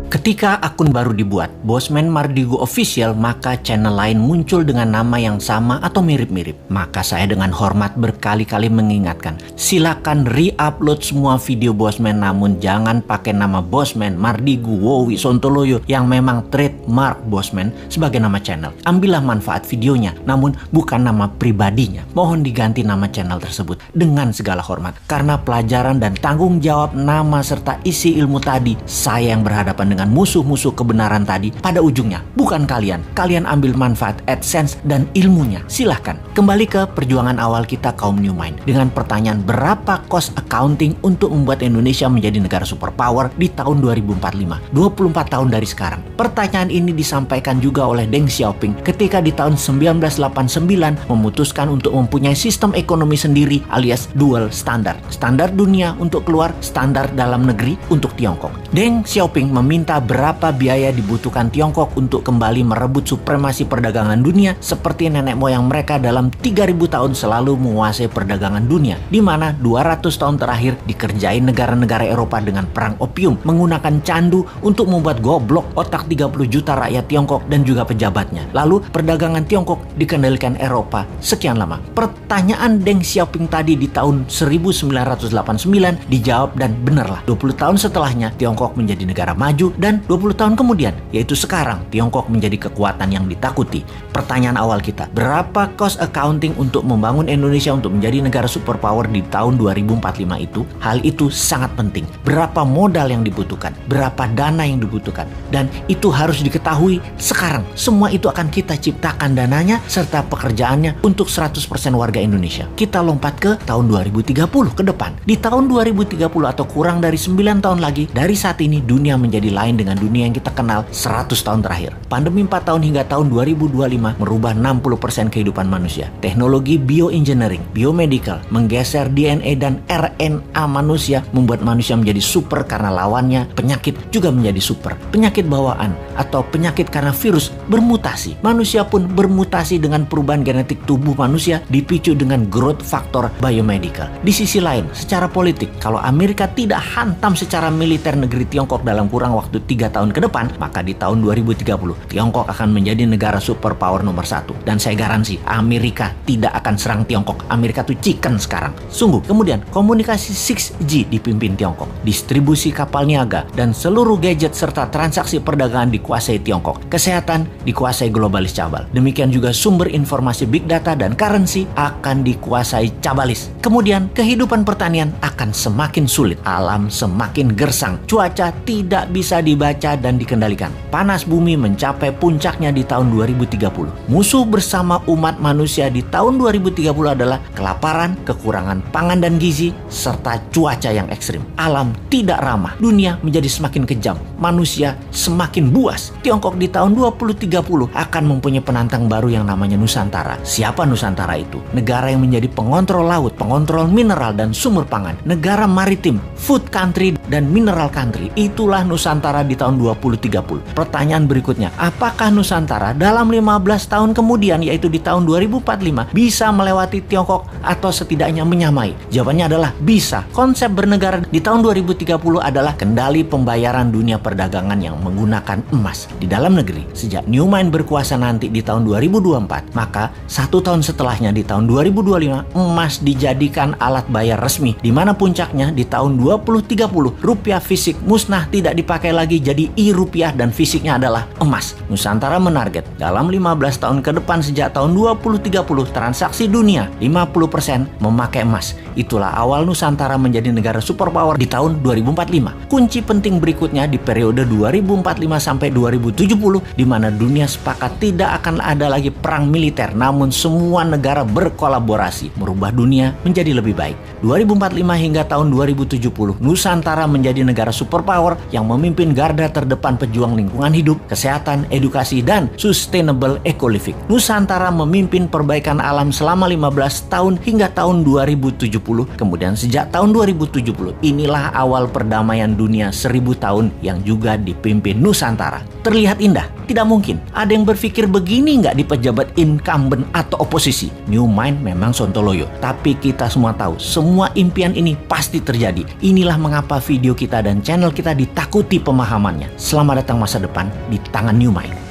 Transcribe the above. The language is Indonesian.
Ketika akun baru dibuat, Bosman Mardigu Official, maka channel lain muncul dengan nama yang sama atau mirip-mirip. Maka saya dengan hormat berkali-kali mengingatkan, silakan re-upload semua video Bosman, namun jangan pakai nama Bosman Mardigu Wowi Sontoloyo yang memang trademark Bosman sebagai nama channel. Ambillah manfaat videonya, namun bukan nama pribadinya. Mohon diganti nama channel tersebut dengan segala hormat. Karena pelajaran dan tanggung jawab nama serta isi ilmu tadi, saya yang berhadapan dengan musuh-musuh kebenaran tadi, pada ujungnya bukan kalian. Kalian ambil manfaat AdSense dan ilmunya. Silahkan. Kembali ke perjuangan awal kita kaum New Mind dengan pertanyaan berapa cost accounting untuk membuat Indonesia menjadi negara superpower di tahun 2045, 24 tahun dari sekarang. Pertanyaan ini disampaikan juga oleh Deng Xiaoping ketika di tahun 1989 memutuskan untuk mempunyai sistem ekonomi sendiri alias dual standard. Standar dunia untuk keluar, standar dalam negeri untuk Tiongkok. Deng Xiaoping meminta berapa biaya dibutuhkan Tiongkok untuk kembali merebut supremasi perdagangan dunia seperti nenek moyang mereka dalam 3000 tahun selalu menguasai perdagangan dunia, di mana 200 tahun terakhir dikerjain negara-negara Eropa dengan perang opium, menggunakan candu untuk membuat goblok otak 30 juta rakyat Tiongkok dan juga pejabatnya. Lalu perdagangan Tiongkok dikendalikan Eropa sekian lama. Pertanyaan Deng Xiaoping tadi di tahun 1989 dijawab dan benarlah. 20 tahun setelahnya Tiongkok menjadi negara maju dan 20 tahun kemudian, yaitu sekarang, Tiongkok menjadi kekuatan yang ditakuti. Pertanyaan awal kita, berapa cost accounting untuk membangun Indonesia untuk menjadi negara superpower di tahun 2045 itu? Hal itu sangat penting. Berapa modal yang dibutuhkan? Berapa dana yang dibutuhkan? Dan itu harus diketahui sekarang. Semua itu akan kita ciptakan dananya serta pekerjaannya untuk 100% warga Indonesia. Kita lompat ke tahun 2030 ke depan. Di tahun 2030 atau kurang dari 9 tahun lagi, dari saat ini dunia menjadi lain dengan dunia yang kita kenal 100 tahun terakhir. Pandemi 4 tahun hingga tahun 2025 merubah 60% kehidupan manusia. Teknologi bioengineering, biomedical, menggeser DNA dan RNA manusia membuat manusia menjadi super karena lawannya penyakit juga menjadi super. Penyakit bawaan atau penyakit karena virus bermutasi. Manusia pun bermutasi dengan perubahan genetik tubuh manusia dipicu dengan growth factor biomedical. Di sisi lain, secara politik, kalau Amerika tidak hantam secara militer negeri Tiongkok dalam kurang waktu 3 tahun ke depan, maka di tahun 2030 Tiongkok akan menjadi negara superpower nomor 1. Dan saya garansi Amerika tidak akan serang Tiongkok. Amerika tuh chicken sekarang. Sungguh. Kemudian komunikasi 6G dipimpin Tiongkok. Distribusi kapal niaga dan seluruh gadget serta transaksi perdagangan dikuasai Tiongkok. Kesehatan dikuasai globalis cabal. Demikian juga sumber informasi big data dan currency akan dikuasai cabalis. Kemudian kehidupan pertanian akan semakin sulit. Alam semakin gersang. Cuaca tidak bisa dibaca dan dikendalikan. Panas bumi mencapai puncaknya di tahun 2030. Musuh bersama umat manusia di tahun 2030 adalah kelaparan, kekurangan pangan dan gizi, serta cuaca yang ekstrim. Alam tidak ramah. Dunia menjadi semakin kejam. Manusia semakin buas. Tiongkok di tahun 2030 akan mempunyai penantang baru yang namanya Nusantara. Siapa Nusantara itu? Negara yang menjadi pengontrol laut, pengontrol mineral dan sumber pangan. Negara maritim, food country dan mineral country. Itulah Nusantara di tahun 2030. Pertanyaan berikutnya, apakah Nusantara dalam 15 tahun kemudian, yaitu di tahun 2045, bisa melewati Tiongkok atau setidaknya menyamai? Jawabannya adalah bisa. Konsep bernegara di tahun 2030 adalah kendali pembayaran dunia perdagangan yang menggunakan emas di dalam negeri. Sejak New Mind berkuasa nanti di tahun 2024, maka 1 tahun setelahnya di tahun 2025, emas dijadikan alat bayar resmi, di mana puncaknya di tahun 2030 rupiah fisik musnah, tidak dipakai lagi, jadi e-rupiah dan fisiknya adalah emas. Nusantara menarget dalam 15 tahun ke depan sejak tahun 2030 transaksi dunia 50% memakai emas. Itulah awal Nusantara menjadi negara superpower di tahun 2045. Kunci penting berikutnya di periode 2045 sampai 2070, di mana dunia sepakat tidak akan ada lagi perang militer, namun semua negara berkolaborasi merubah dunia menjadi lebih baik. 2045 hingga tahun 2070, Nusantara menjadi negara superpower yang memimpin garda terdepan pejuang lingkungan hidup, kesehatan, edukasi, dan sustainable eco-living. Nusantara memimpin perbaikan alam selama 15 tahun hingga tahun 2070. Kemudian sejak tahun 2070, inilah awal perdamaian dunia 1000 tahun yang juga dipimpin Nusantara. Terlihat indah? Tidak mungkin. Ada yang berpikir begini nggak di pejabat incumbent atau oposisi? New Mind memang sontoloyo. Tapi kita semua tahu, semua impian ini pasti terjadi. Inilah mengapa video kita dan channel kita ditakuti pemahamannya. Selamat datang masa depan di tangan New Mind.